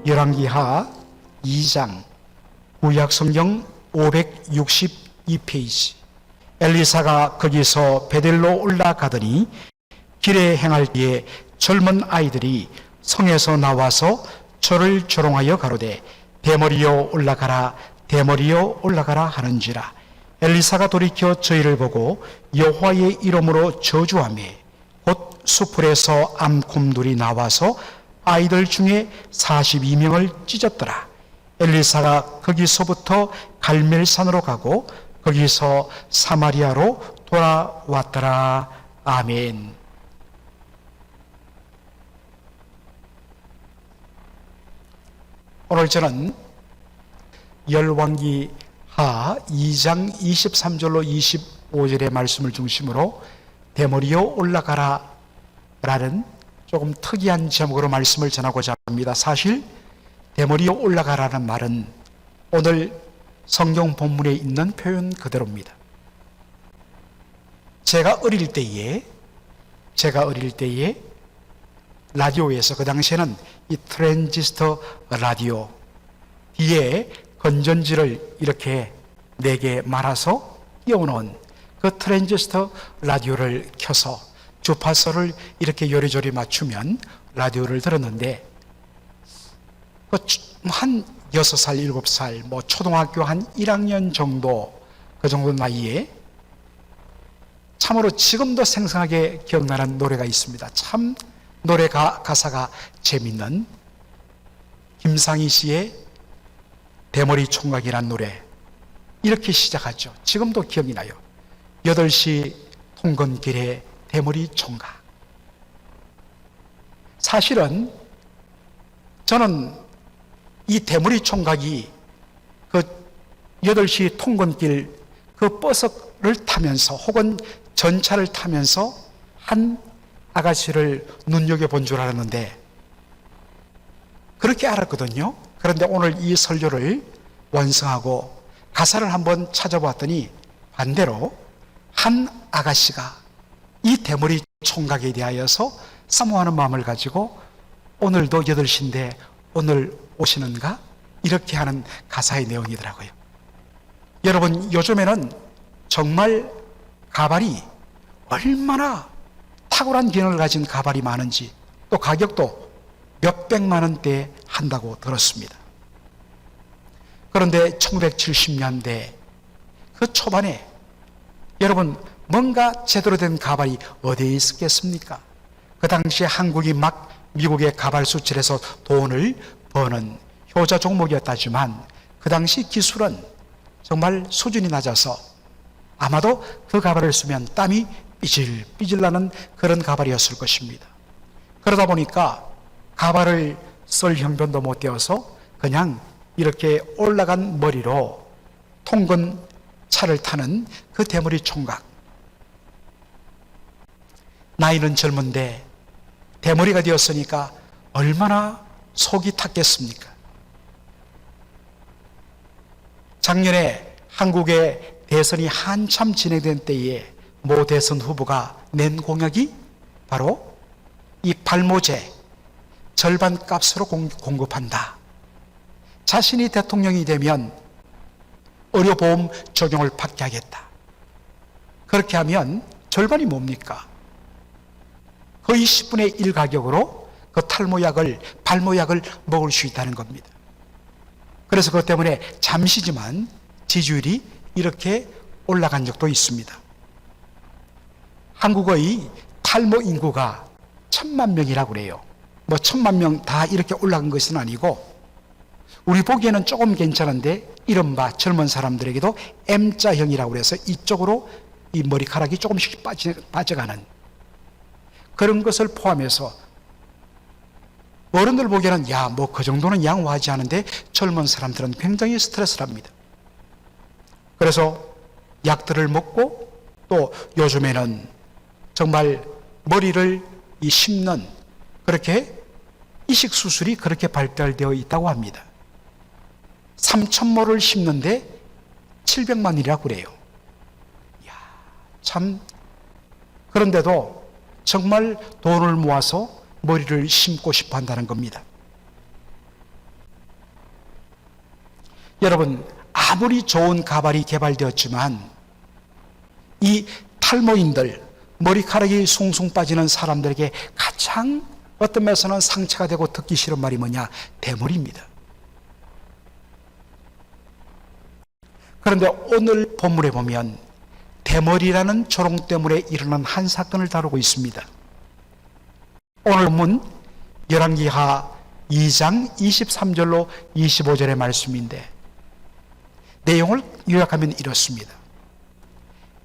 열왕기하 2장 구약성경 562페이지. 엘리사가 거기서 베델로 올라가더니 길에 행할 때에 젊은 아이들이 성에서 나와서 저를 조롱하여 가로되 대머리여 올라가라 대머리여 올라가라 하는지라. 엘리사가 돌이켜 저희를 보고 여호와의 이름으로 저주하며 곧 수풀에서 암곰들이 나와서 아이들 중에 42명을 찢었더라. 엘리사가 거기서부터 갈멜산으로 가고 거기서 사마리아로 돌아왔더라. 아멘. 오늘 저는 열왕기하 2장 23절로 25절의 말씀을 중심으로 대머리여 올라가라 라는 조금 특이한 제목으로 말씀을 전하고자 합니다. 사실 대머리여 올라가라는 말은 오늘 성경 본문에 있는 표현 그대로입니다. 제가 어릴 때에 라디오에서, 그 당시에는 이 트랜지스터 라디오 뒤에 건전지를 이렇게 4개 말아서 끼워놓은 그 트랜지스터 라디오를 켜서 주파수를 이렇게 요리조리 맞추면 라디오를 들었는데, 한 6살, 7살, 초등학교 한 1학년 정도, 그 정도 나이에 참으로 지금도 생생하게 기억나는 노래가 있습니다. 참 노래 가사가 재밌는 김상희 씨의 대머리 총각이라는 노래, 이렇게 시작하죠. 지금도 기억이 나요. 8시 통근길에 대머리 총각. 사실은 저는 이 대머리 총각이 그 8시 통근길 그 버스를 타면서 혹은 전차를 타면서 한 아가씨를 눈여겨본 줄 알았는데 그렇게 알았거든요. 그런데 오늘 이 설교를 완성하고 가사를 한번 찾아봤더니 반대로 한 아가씨가 이 대머리 총각에 대하여서 사모하는 마음을 가지고 오늘도 8시인데 오늘 오시는가? 이렇게 하는 가사의 내용이더라고요. 여러분, 요즘에는 정말 가발이 얼마나 탁월한 기능을 가진 가발이 많은지, 또 가격도 몇백만 원대 한다고 들었습니다. 그런데 1970년대 그 초반에 여러분, 뭔가 제대로 된 가발이 어디에 있었겠습니까? 그 당시에 한국이 막 미국의 가발 수출해서 돈을 버는 효자 종목이었다지만 그 당시 기술은 정말 수준이 낮아서 아마도 그 가발을 쓰면 땀이 삐질삐질 나는 그런 가발이었을 것입니다. 그러다 보니까 가발을 쓸 형편도 못 되어서 그냥 이렇게 올라간 머리로 통근 차를 타는 그 대머리 총각. 나이는 젊은데 대머리가 되었으니까 얼마나 속이 탔겠습니까? 작년에 한국의 대선이 한참 진행된 때에 모 대선 후보가 낸 공약이 바로 이 발모제 절반 값으로 공급한다. 자신이 대통령이 되면 의료보험 적용을 받게 하겠다. 그렇게 하면 절반이 뭡니까? 거의 10분의 1 가격으로 그 발모약을 먹을 수 있다는 겁니다. 그래서 그것 때문에 잠시지만 지지율이 이렇게 올라간 적도 있습니다. 한국의 탈모 인구가 1000만 명이라고 그래요. 1000만 명 다 이렇게 올라간 것은 아니고, 우리 보기에는 조금 괜찮은데 이른바 젊은 사람들에게도 M자형이라고 해서 이쪽으로 이 머리카락이 조금씩 빠져가는 그런 것을 포함해서 어른들 보기에는 그 정도는 양호하지 않은데 젊은 사람들은 굉장히 스트레스를 합니다. 그래서 약들을 먹고, 또 요즘에는 정말 머리를 심는 그렇게 이식수술이 그렇게 발달되어 있다고 합니다. 3,000모를 심는데 700만 원이라고 그래요. 참, 그런데도 정말 돈을 모아서 머리를 심고 싶어 한다는 겁니다. 여러분, 아무리 좋은 가발이 개발되었지만 이 탈모인들, 머리카락이 숭숭 빠지는 사람들에게 가장 어떤 면에서는 상처가 되고 듣기 싫은 말이 뭐냐? 대머리입니다. 그런데 오늘 본문에 보면 대머리라는 조롱 때문에 일어난 한 사건을 다루고 있습니다. 오늘 본문 열왕기하 2장 23절로 25절의 말씀인데 내용을 요약하면 이렇습니다.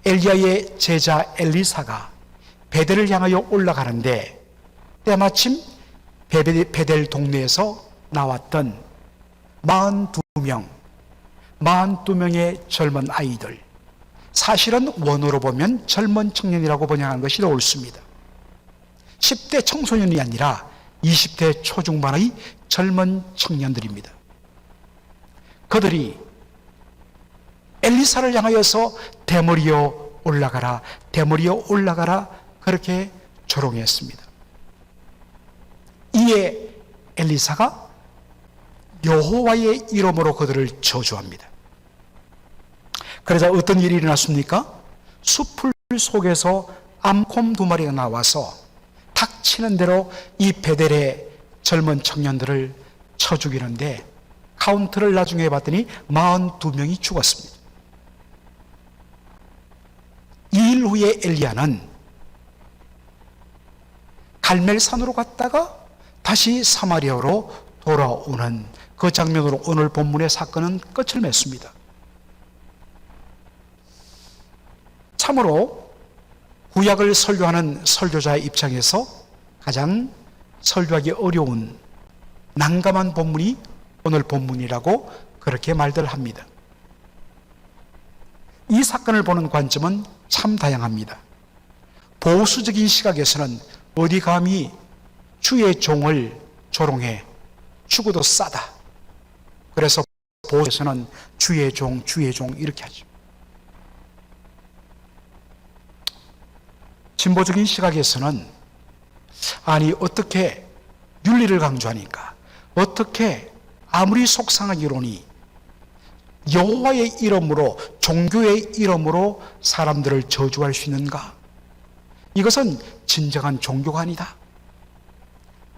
엘리야의 제자 엘리사가 베델을 향하여 올라가는데 때마침 베델 동네에서 나왔던 42명의 젊은 아이들, 사실은 원어로 보면 젊은 청년이라고 번역한 것이 더 옳습니다. 10대 청소년이 아니라 20대 초중반의 젊은 청년들입니다. 그들이 엘리사를 향하여서 대머리여 올라가라, 대머리여 올라가라 그렇게 조롱했습니다. 이에 엘리사가 여호와의 이름으로 그들을 저주합니다. 그러자 어떤 일이 일어났습니까? 숲풀 속에서 암곰 2마리가 나와서 닥치는 대로 이 베델의 젊은 청년들을 쳐 죽이는데 카운트를 나중에 해봤더니 42명이 죽었습니다. 이 일 후에 엘리야는 갈멜산으로 갔다가 다시 사마리아로 돌아오는 그 장면으로 오늘 본문의 사건은 끝을 맺습니다. 참으로 구약을 설교하는 설교자의 입장에서 가장 설교하기 어려운 난감한 본문이 오늘 본문이라고 그렇게 말들 합니다. 이 사건을 보는 관점은 참 다양합니다. 보수적인 시각에서는 어디 감히 주의 종을 조롱해, 죽어도 싸다. 그래서 보수에서는 주의 종 이렇게 하죠. 진보적인 시각에서는 아니 어떻게 윤리를 강조하니까 어떻게 아무리 속상하기로니 여호와의 이름으로, 종교의 이름으로 사람들을 저주할 수 있는가? 이것은 진정한 종교가 아니다.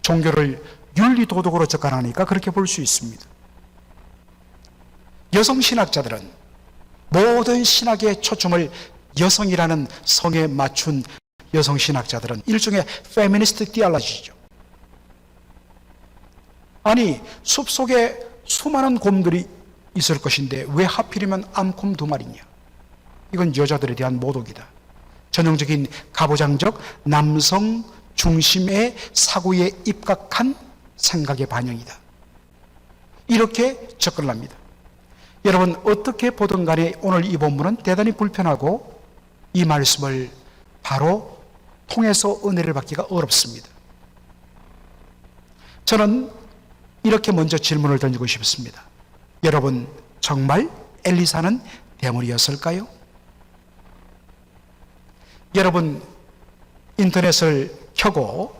종교를 윤리도덕으로 접근하니까 그렇게 볼 수 있습니다. 여성신학자들은 모든 신학의 초점을 여성이라는 성에 맞춘 여성신학자들은 일종의 페미니스트 디알로지죠. 아니 숲속에 수많은 곰들이 있을 것인데 왜 하필이면 암곰 2마리냐? 이건 여자들에 대한 모독이다. 전형적인 가부장적 남성 중심의 사고에 입각한 생각의 반영이다. 이렇게 접근을 합니다. 여러분 어떻게 보든 간에 오늘 이 본문은 대단히 불편하고 이 말씀을 바로 통해서 은혜를 받기가 어렵습니다. 저는 이렇게 먼저 질문을 던지고 싶습니다. 여러분 정말 엘리사는 대머리였을까요? 여러분 인터넷을 켜고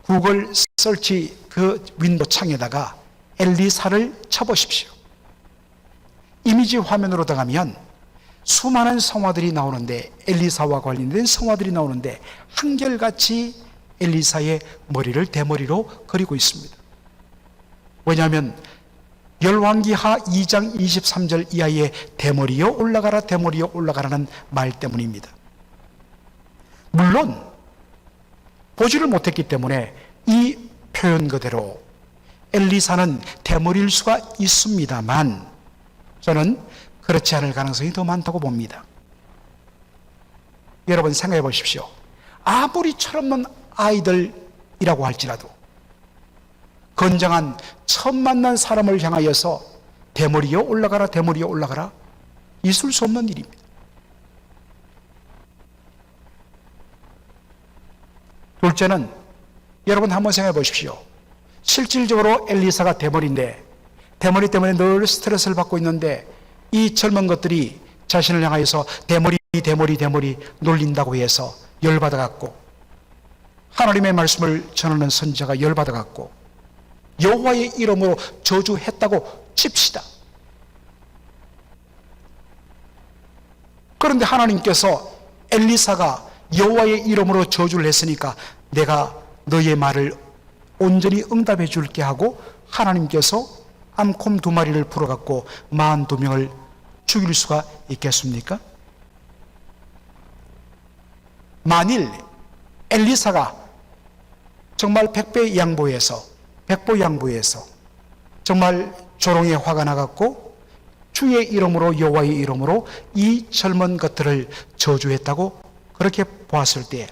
구글 서치 그 윈도우 창에다가 엘리사를 쳐보십시오. 이미지 화면으로 들어가면 수많은 성화들이 나오는데 엘리사와 관련된 성화들이 나오는데 한결같이 엘리사의 머리를 대머리로 그리고 있습니다. 왜냐하면 열왕기하 2장 23절 이하의 대머리여 올라가라 대머리여 올라가라는 말 때문입니다. 물론 보지를 못했기 때문에 이 표현 그대로 엘리사는 대머리일 수가 있습니다만 저는 그렇지 않을 가능성이 더 많다고 봅니다. 여러분 생각해 보십시오. 아무리 철없는 아이들이라고 할지라도 건장한 처음 만난 사람을 향하여서 대머리여 올라가라 대머리여 올라가라 있을 수 없는 일입니다. 둘째는 여러분 한번 생각해 보십시오. 실질적으로 엘리사가 대머리인데 대머리 때문에 늘 스트레스를 받고 있는데 이 젊은 것들이 자신을 향하여서 대머리 놀린다고 해서 열받아갖고 하나님의 말씀을 전하는 선지자가 열받아갖고 여호와의 이름으로 저주했다고 칩시다. 그런데 하나님께서 엘리사가 여호와의 이름으로 저주를 했으니까 내가 너의 말을 온전히 응답해 줄게 하고 하나님께서 암곰 2마리를 풀어갖고 42명을 죽일 수가 있겠습니까? 만일 엘리사가 정말 백보 양보해서 정말 조롱에 화가 나갖고 주의 이름으로 여호와의 이름으로 이 젊은 것들을 저주했다고 그렇게 보았을 때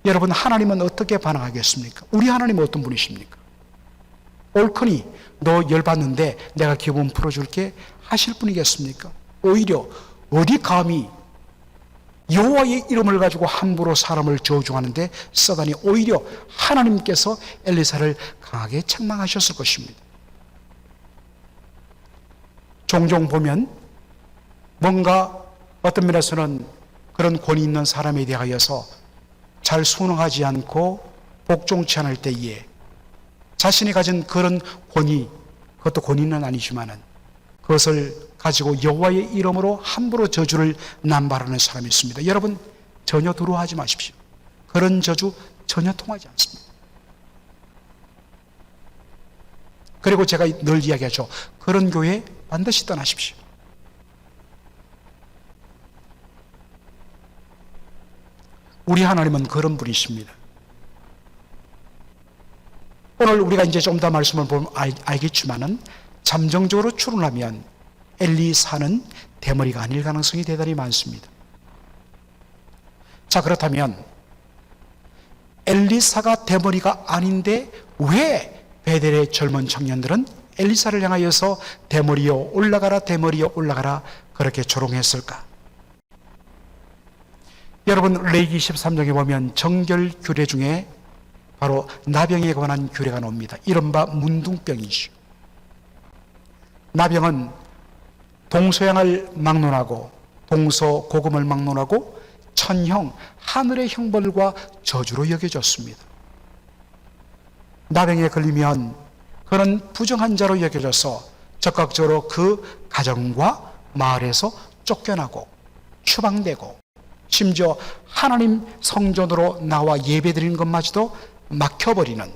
여러분, 하나님은 어떻게 반응하겠습니까? 우리 하나님은 어떤 분이십니까? 옳거니 너 열받는데 내가 기분 풀어줄게 하실 분이겠습니까? 오히려 어디 감히 여호와의 이름을 가지고 함부로 사람을 저주하는데 써다니 오히려 하나님께서 엘리사를 강하게 책망하셨을 것입니다. 종종 보면 뭔가 어떤 면에서는 그런 권위 있는 사람에 대하여서 잘 순응하지 않고 복종치 않을 때에 자신이 가진 그런 권위, 그것도 권위는 아니지만은 그것을 가지고 여호와의 이름으로 함부로 저주를 남발하는 사람이 있습니다. 여러분, 전혀 두려워하지 마십시오. 그런 저주 전혀 통하지 않습니다. 그리고 제가 늘 이야기하죠. 그런 교회 반드시 떠나십시오. 우리 하나님은 그런 분이십니다. 오늘 우리가 이제 좀 더 말씀을 보면 알겠지만은 잠정적으로 추론하면 엘리사는 대머리가 아닐 가능성이 대단히 많습니다. 자, 그렇다면 엘리사가 대머리가 아닌데 왜 베델의 젊은 청년들은 엘리사를 향하여서 대머리여 올라가라, 대머리여 올라가라 그렇게 조롱했을까? 여러분, 레위기 13장에 보면 정결 규례 중에 바로 나병에 관한 규례가 나옵니다. 이른바 문둥병이죠. 나병은 동서양을 막론하고 동서고금을 막론하고 천형, 하늘의 형벌과 저주로 여겨졌습니다. 나병에 걸리면 그는 부정한 자로 여겨져서 적극적으로 그 가정과 마을에서 쫓겨나고 추방되고 심지어 하나님 성전으로 나와 예배드리는 것마저도 막혀버리는,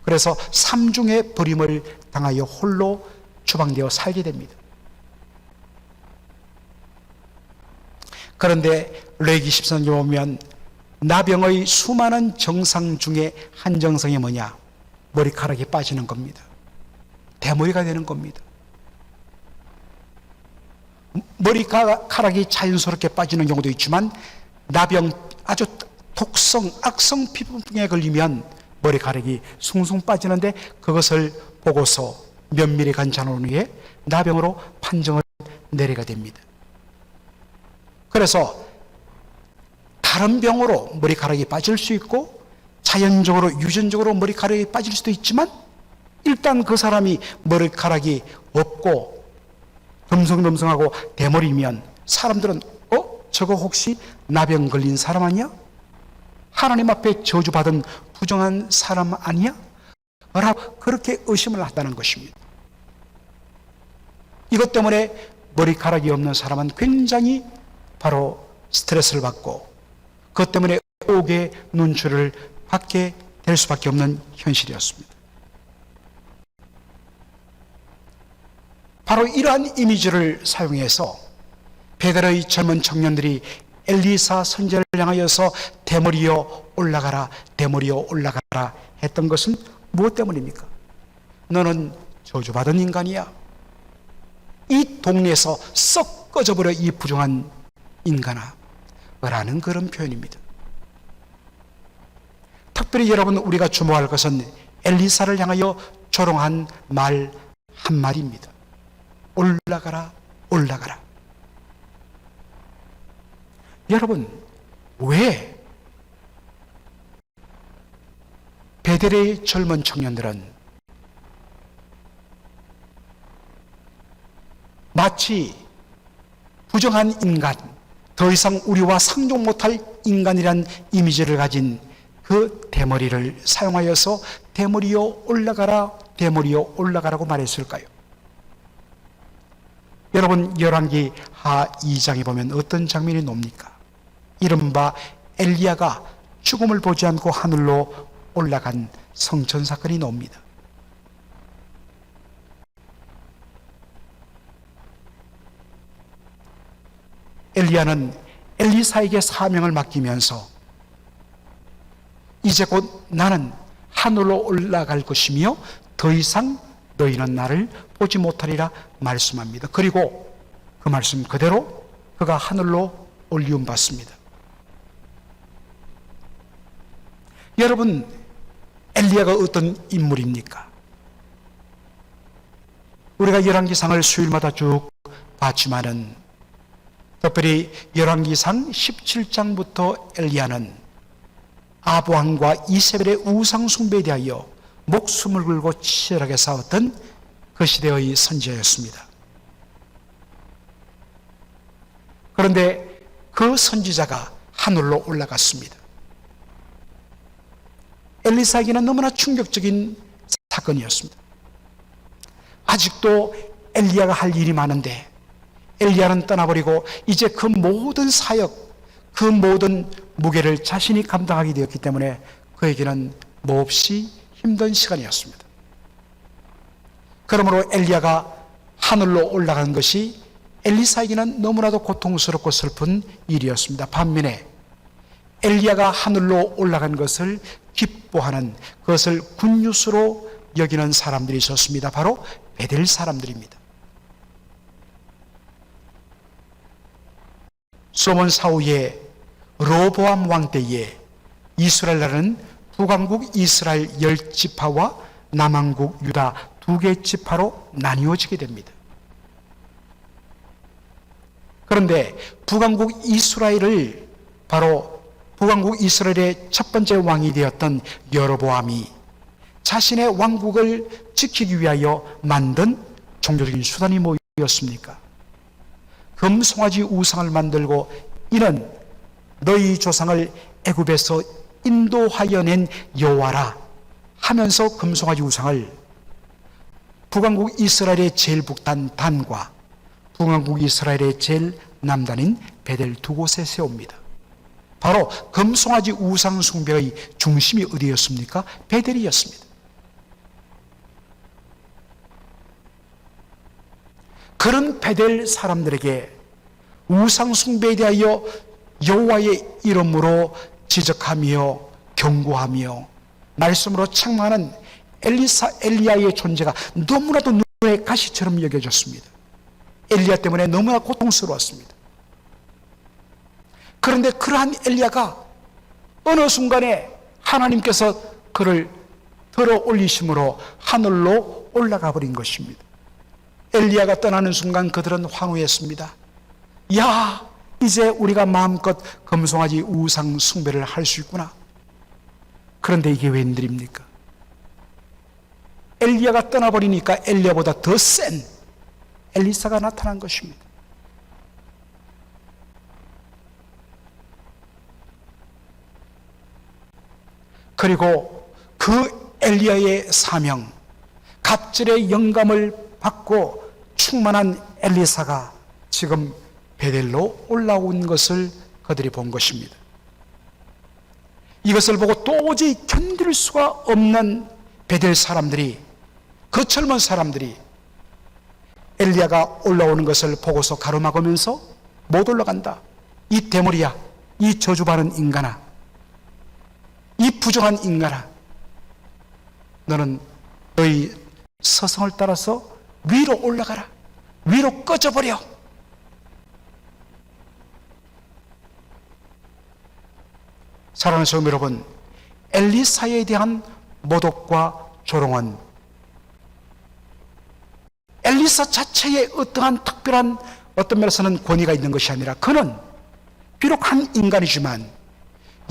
그래서 삼중의 버림을 당하여 홀로 추방되어 살게 됩니다. 그런데 레위기 13장에 보면 나병의 수많은 정상 중에 한 정상이 뭐냐? 머리카락이 빠지는 겁니다. 대머리가 되는 겁니다. 머리카락이 자연스럽게 빠지는 경우도 있지만 나병, 아주 독성, 악성 피부병에 걸리면 머리카락이 숭숭 빠지는데 그것을 보고서 면밀히 관찰한 후에 나병으로 판정을 내리게 됩니다. 그래서 다른 병으로 머리카락이 빠질 수 있고 자연적으로 유전적으로 머리카락이 빠질 수도 있지만 일단 그 사람이 머리카락이 없고 덤성덤성하고 대머리면 사람들은 저거 혹시 나병 걸린 사람 아니야? 하나님 앞에 저주받은 부정한 사람 아니야? 라고 그렇게 의심을 한다는 것입니다. 이것 때문에 머리카락이 없는 사람은 굉장히 바로 스트레스를 받고 그것 때문에 옥의 눈초리를 받게 될 수밖에 없는 현실이었습니다. 바로 이러한 이미지를 사용해서 베델의 젊은 청년들이 엘리사 선지자를 향하여서 대머리여 올라가라, 대머리여 올라가라 했던 것은 무엇 때문입니까? 너는 저주받은 인간이야. 이 동네에서 썩 꺼져버려 이 부정한 인간아 라는 그런 표현입니다. 특별히 여러분, 우리가 주목할 것은 엘리사를 향하여 조롱한 말 한마디입니다. 올라가라, 올라가라. 여러분, 왜 베델의 젊은 청년들은 마치 부정한 인간, 더 이상 우리와 상종 못할 인간이란 이미지를 가진 그 대머리를 사용하여서 대머리여 올라가라, 대머리여 올라가라고 말했을까요? 여러분 열왕기 하 2장에 보면 어떤 장면이 놉니까? 이른바 엘리야가 죽음을 보지 않고 하늘로 올라간 성천 사건이 나옵니다. 엘리야는 엘리사에게 사명을 맡기면서 이제 곧 나는 하늘로 올라갈 것이며 더 이상 너희는 나를 보지 못하리라 말씀합니다. 그리고 그 말씀 그대로 그가 하늘로 올리움 받습니다. 여러분, 엘리야가 어떤 인물입니까? 우리가 열왕기상을 수요일마다 쭉 봤지만은 특별히 열왕기상 17장부터 엘리야는 아브왕과 이세벨의 우상 숭배에 대하여 목숨을 걸고 치열하게 싸웠던 그 시대의 선지자였습니다. 그런데 그 선지자가 하늘로 올라갔습니다. 엘리사에게는 너무나 충격적인 사건이었습니다. 아직도 엘리야가 할 일이 많은데 엘리야는 떠나버리고 이제 그 모든 사역, 그 모든 무게를 자신이 감당하게 되었기 때문에 그에게는 몹시 힘든 시간이었습니다. 그러므로 엘리야가 하늘로 올라간 것이 엘리사에게는 너무나도 고통스럽고 슬픈 일이었습니다. 반면에 엘리야가 하늘로 올라간 것을 기뻐하는, 그것을 굿뉴스로 여기는 사람들이 있었습니다. 바로 베델 사람들입니다. 솔로몬 사후에 르호보암 왕 때에 이스라엘 나라는 북왕국 이스라엘 10지파와 남왕국 유다 2개 지파로 나뉘어지게 됩니다. 그런데 북왕국 이스라엘을 바로 북왕국 이스라엘의 첫 번째 왕이 되었던 여로보암이 자신의 왕국을 지키기 위하여 만든 종교적인 수단이 뭐였습니까? 금송아지 우상을 만들고 이는 너희 조상을 애굽에서 인도하여 낸 여호와라 하면서 금송아지 우상을 북왕국 이스라엘의 제일 북단 단과 북왕국 이스라엘의 제일 남단인 베델 두 곳에 세웁니다. 바로 금송아지 우상 숭배의 중심이 어디였습니까? 베델이었습니다. 그런 베델 사람들에게 우상 숭배에 대하여 여호와의 이름으로 지적하며 경고하며 말씀으로 책망하는 엘리야의 존재가 너무나도 눈에 가시처럼 여겨졌습니다. 엘리야 때문에 너무나 고통스러웠습니다. 그런데 그러한 엘리야가 어느 순간에 하나님께서 그를 들어 올리심으로 하늘로 올라가 버린 것입니다. 엘리야가 떠나는 순간 그들은 환호했습니다. 야, 이제 우리가 마음껏 금송아지 우상 숭배를 할 수 있구나. 그런데 이게 웬일입니까? 엘리야가 떠나버리니까 엘리야보다 더 센 엘리사가 나타난 것입니다. 그리고 그 엘리야의 사명, 갑절의 영감을 받고 충만한 엘리사가 지금 베델로 올라온 것을 그들이 본 것입니다. 이것을 보고 도저히 견딜 수가 없는 베델 사람들이, 그 젊은 사람들이 엘리야가 올라오는 것을 보고서 가로막으면서 못 올라간다. 이 대머리야, 이 저주받은 인간아, 이 부정한 인간아, 너는 너희 서성을 따라서 위로 올라가라. 위로 꺼져버려. 사랑하는 성도 여러분, 엘리사에 대한 모독과 조롱은 엘리사 자체에 어떠한 특별한 어떤 면에서는 권위가 있는 것이 아니라 그는 비록 한 인간이지만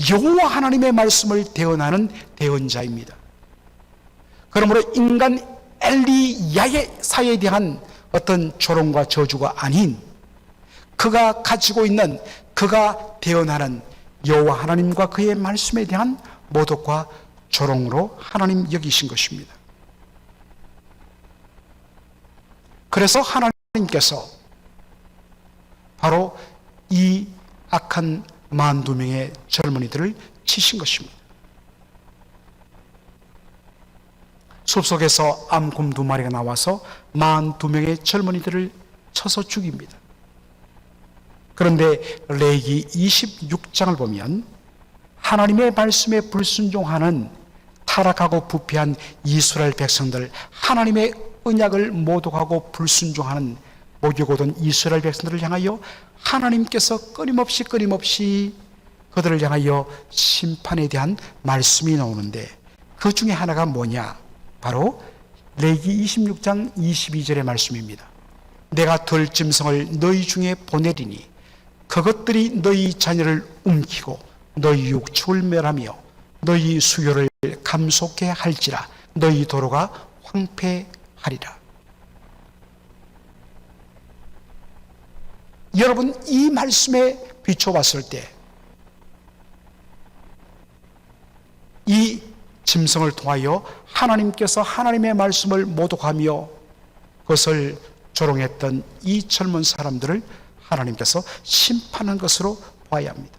여호와 하나님의 말씀을 대언하는 대언자입니다. 그러므로 인간 엘리야의 사에 대한 어떤 조롱과 저주가 아닌 그가 가지고 있는, 그가 대언하는 여호와 하나님과 그의 말씀에 대한 모독과 조롱으로 하나님 여기신 것입니다. 그래서 하나님께서 바로 이 악한 42명의 젊은이들을 치신 것입니다. 숲속에서 암곰 2마리가 나와서 42명의 젊은이들을 쳐서 죽입니다. 그런데 레위기 26장을 보면 하나님의 말씀에 불순종하는 타락하고 부패한 이스라엘 백성들, 하나님의 언약을 모독하고 불순종하는 목이 고든 이스라엘 백성들을 향하여 하나님께서 끊임없이 그들을 향하여 심판에 대한 말씀이 나오는데, 그 중에 하나가 뭐냐? 바로 레위기 26장 22절의 말씀입니다. 내가 들짐승을 너희 중에 보내리니 그것들이 너희 자녀를 움키고 너희 육축을 멸하며 너희 수요를 감속해 할지라 너희 도로가 황폐하리라. 여러분, 이 말씀에 비춰봤을 때 이 짐승을 통하여 하나님께서 하나님의 말씀을 모독하며 그것을 조롱했던 이 젊은 사람들을 하나님께서 심판한 것으로 봐야 합니다.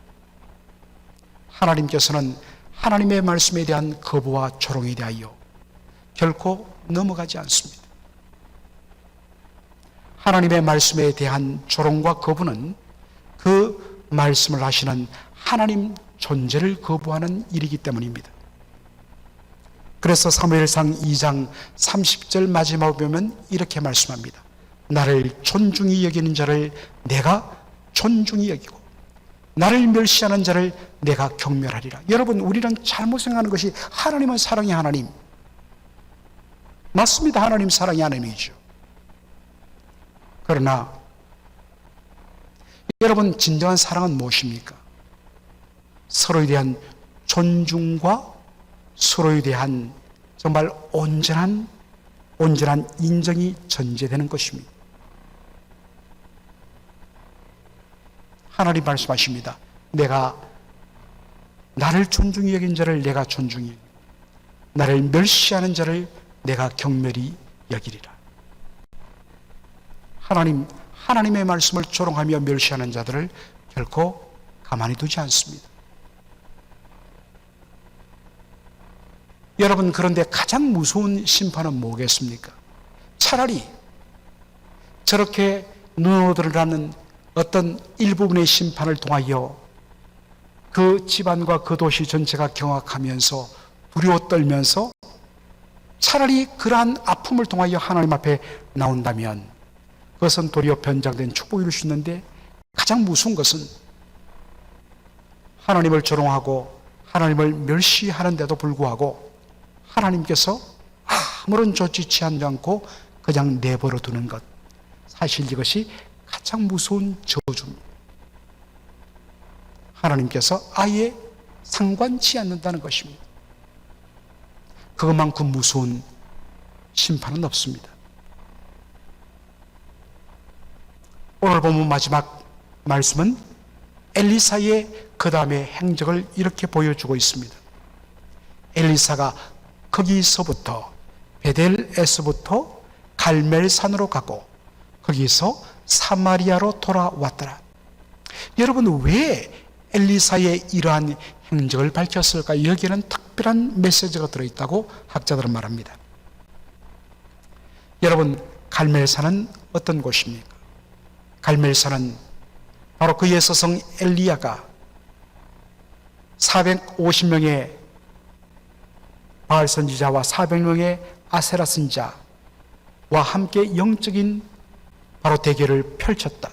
하나님께서는 하나님의 말씀에 대한 거부와 조롱에 대하여 결코 넘어가지 않습니다. 하나님의 말씀에 대한 조롱과 거부는 그 말씀을 하시는 하나님 존재를 거부하는 일이기 때문입니다. 그래서 사무엘상 2장 30절 마지막에 보면 이렇게 말씀합니다. 나를 존중히 여기는 자를 내가 존중히 여기고 나를 멸시하는 자를 내가 경멸하리라. 여러분, 우리는 잘못 생각하는 것이 하나님은 사랑의 하나님. 맞습니다. 하나님 사랑의 하나님이죠. 그러나 여러분, 진정한 사랑은 무엇입니까? 서로에 대한 존중과 서로에 대한 정말 온전한 인정이 전제되는 것입니다. 하나님 말씀하십니다. 내가 나를 존중히 여긴 자를 내가 존중히 여기고 나를 멸시하는 자를 내가 경멸히 여기리라. 하나님의 말씀을 조롱하며 멸시하는 자들을 결코 가만히 두지 않습니다. 여러분, 그런데 가장 무서운 심판은 뭐겠습니까? 차라리 저렇게 눈으로 드러나는 어떤 일부분의 심판을 통하여 그 집안과 그 도시 전체가 경악하면서 두려워 떨면서 차라리 그러한 아픔을 통하여 하나님 앞에 나온다면 그것은 도리어 변장된 축복일 수 있는데, 가장 무서운 것은 하나님을 조롱하고 하나님을 멸시하는데도 불구하고 하나님께서 아무런 조치 취하지 않고 그냥 내버려 두는 것, 사실 이것이 가장 무서운 저주입니다. 하나님께서 아예 상관치 않는다는 것입니다. 그것만큼 무서운 심판은 없습니다. 오늘 본문 마지막 말씀은 엘리사의 그 다음의 행적을 이렇게 보여주고 있습니다. 엘리사가 거기서부터 베델에서부터 갈멜산으로 가고 거기서 사마리아로 돌아왔더라. 여러분, 왜 엘리사의 이러한 행적을 밝혔을까요? 여기에는 특별한 메시지가 들어있다고 학자들은 말합니다. 여러분, 갈멜산은 어떤 곳입니까? 갈멜산은 바로 그의 스승 엘리야가 450명의 바알 선지자와 400명의 아세라 선지자와 함께 영적인 바로 대결을 펼쳤던,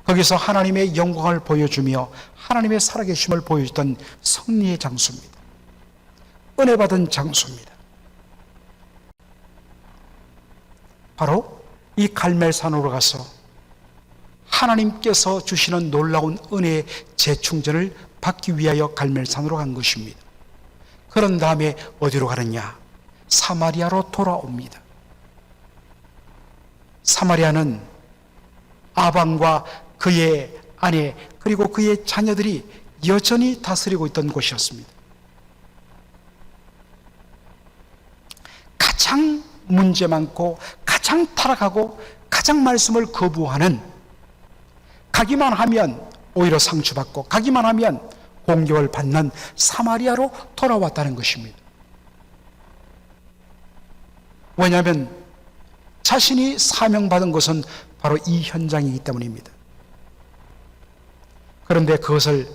거기서 하나님의 영광을 보여주며 하나님의 살아계심을 보여주던 승리의 장소입니다. 은혜 받은 장소입니다. 바로 이 갈멜산으로 가서 하나님께서 주시는 놀라운 은혜의 재충전을 받기 위하여 갈멜산으로 간 것입니다. 그런 다음에 어디로 가느냐? 사마리아로 돌아옵니다. 사마리아는 아방과 그의 아내 그리고 그의 자녀들이 여전히 다스리고 있던 곳이었습니다. 가장 문제 많고 가장 타락하고 가장 말씀을 거부하는, 가기만 하면 오히려 상처받고 가기만 하면 공격을 받는 사마리아로 돌아왔다는 것입니다. 왜냐하면 자신이 사명받은 것은 바로 이 현장이기 때문입니다. 그런데 그것을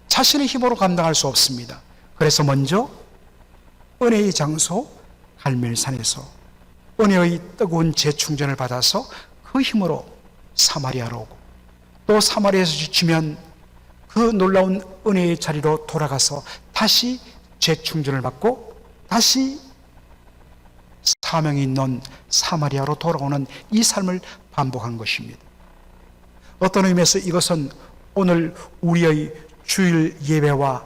자신의 힘으로 감당할 수 없습니다. 그래서 먼저 은혜의 장소 갈멜산에서 은혜의 뜨거운 재충전을 받아서 그 힘으로 사마리아로 오고, 또 사마리아에서 지치면 그 놀라운 은혜의 자리로 돌아가서 다시 재충전을 받고 다시 사명이 있는 사마리아로 돌아오는 이 삶을 반복한 것입니다. 어떤 의미에서 이것은 오늘 우리의 주일 예배와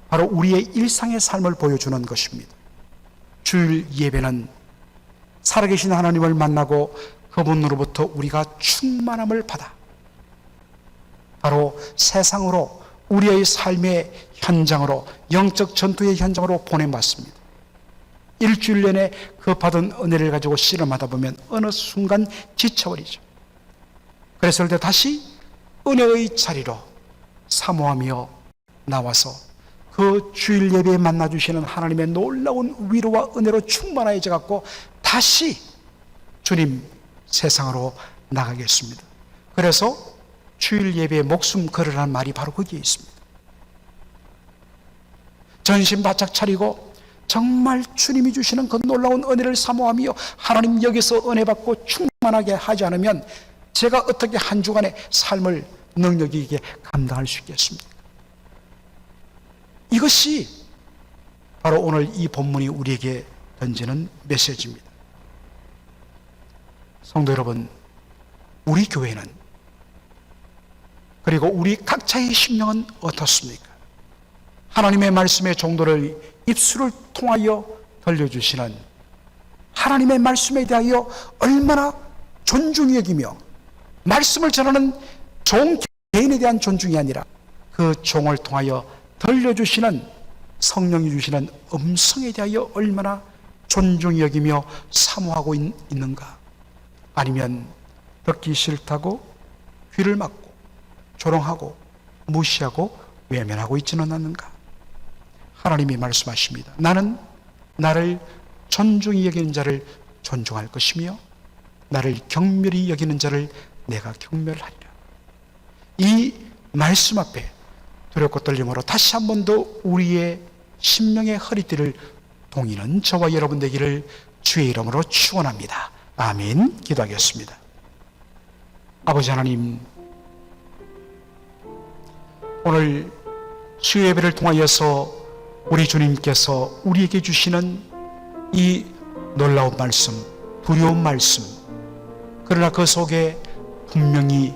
바로 우리의 일상의 삶을 보여주는 것입니다. 주일 예배는 살아계신 하나님을 만나고 그분으로부터 우리가 충만함을 받아 바로 세상으로 우리의 삶의 현장으로, 영적 전투의 현장으로 보내봤습니다. 일주일 내내 그 받은 은혜를 가지고 씨름하다 보면 어느 순간 지쳐버리죠. 그랬을 때 다시 은혜의 자리로 사모하며 나와서 그 주일 예배에 만나주시는 하나님의 놀라운 위로와 은혜로 충만해져 갖고 다시 주님 세상으로 나가겠습니다. 그래서 주일 예배에 목숨 걸으라는 말이 바로 거기에 있습니다. 전신 바짝 차리고 정말 주님이 주시는 그 놀라운 은혜를 사모하며 하나님 여기서 은혜 받고 충만하게 하지 않으면 제가 어떻게 한 주간의 삶을 능력 있게 감당할 수 있겠습니까? 이것이 바로 오늘 이 본문이 우리에게 던지는 메시지입니다. 성도 여러분, 우리 교회는, 그리고 우리 각자의 심령은 어떻습니까? 하나님의 말씀의 정도를 입술을 통하여 들려주시는 하나님의 말씀에 대하여 얼마나 존중히 여기며, 말씀을 전하는 종 개인에 대한 존중이 아니라 그 종을 통하여 들려주시는 성령이 주시는 음성에 대하여 얼마나 존중히 여기며 사모하고 있는가? 아니면 듣기 싫다고 귀를 막고 조롱하고 무시하고 외면하고 있지는 않는가? 하나님이 말씀하십니다. 나는 나를 존중히 여기는 자를 존중할 것이며 나를 경멸히 여기는 자를 내가 경멸하리라. 이 말씀 앞에 두렵고 떨림으로 다시 한 번 더 우리의 심령의 허리띠를 동이는 저와 여러분 되기를 주의 이름으로 축원합니다. 아멘. 기도하겠습니다. 아버지 하나님, 오늘 주의 예배를 통하여서 우리 주님께서 우리에게 주시는 이 놀라운 말씀, 두려운 말씀, 그러나 그 속에 분명히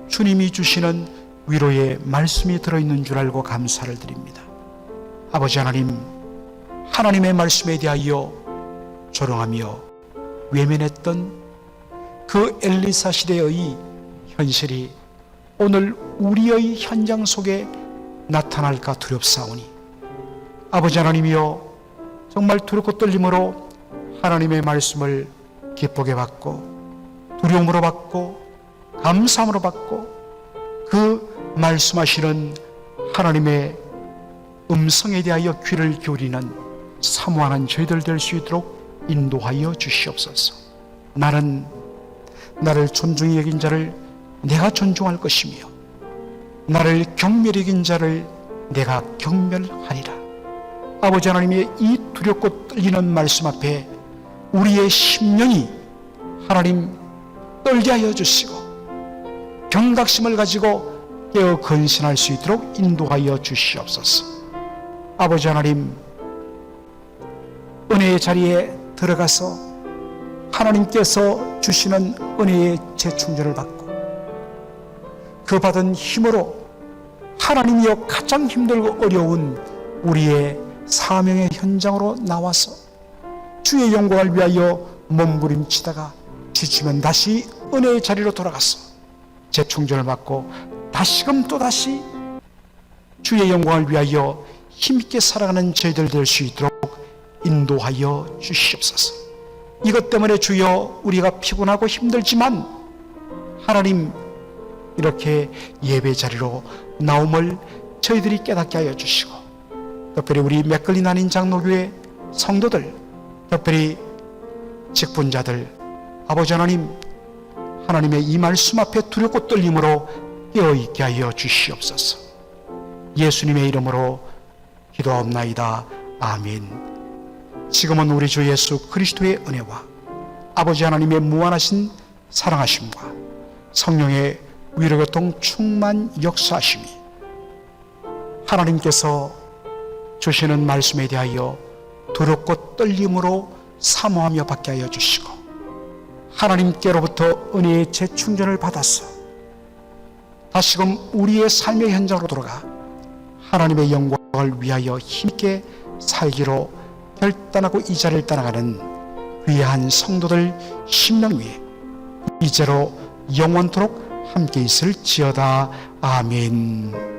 주님이 주시는 위로의 말씀이 들어있는 줄 알고 감사를 드립니다. 아버지 하나님, 하나님의 말씀에 대하여 조롱하며 외면했던 그 엘리사 시대의 현실이 오늘 우리의 현장 속에 나타날까 두렵사오니, 아버지 하나님이여, 정말 두렵고 떨림으로 하나님의 말씀을 기쁘게 받고 두려움으로 받고 감사함으로 받고 그 말씀하시는 하나님의 음성에 대하여 귀를 기울이는 사모하는 저희들 될 수 있도록 인도하여 주시옵소서. 나는 나를 존중히 여긴 자를 내가 존중할 것이며 나를 경멸히 여긴 자를 내가 경멸하리라. 아버지 하나님의 이 두렵고 떨리는 말씀 앞에 우리의 심령이 하나님 떨게 하여 주시고 경각심을 가지고 깨어 근신할 수 있도록 인도하여 주시옵소서. 아버지 하나님, 은혜의 자리에 들어가서 하나님께서 주시는 은혜의 재충전을 받고 그 받은 힘으로 하나님이여 가장 힘들고 어려운 우리의 사명의 현장으로 나와서 주의 영광을 위하여 몸부림치다가 지치면 다시 은혜의 자리로 돌아가서 재충전을 받고 다시금 또다시 주의 영광을 위하여 힘있게 살아가는 저희들 될 수 있도록 인도하여 주시옵소서. 이것 때문에 주여 우리가 피곤하고 힘들지만 하나님 이렇게 예배 자리로 나옴을 저희들이 깨닫게 하여 주시고, 특별히 우리 맥걸린 한인 장로교회 성도들, 특별히 직분자들, 아버지 하나님, 하나님의 이 말씀 앞에 두렵고 떨림으로 깨어있게 하여 주시옵소서. 예수님의 이름으로 기도하옵나이다. 아멘. 지금은 우리 주 예수 그리스도의 은혜와 아버지 하나님의 무한하신 사랑하심과 성령의 위로교통 충만 역사하심이 하나님께서 주시는 말씀에 대하여 두렵고 떨림으로 사모하며 받게 하여 주시고, 하나님께로부터 은혜의 재충전을 받아서 다시금 우리의 삶의 현장으로 돌아가 하나님의 영광을 위하여 힘있게 살기로 결단하고 이 자리를 떠나가는 귀한 성도들 10명 위에 이제로 영원토록 함께 있을지어다. 아멘.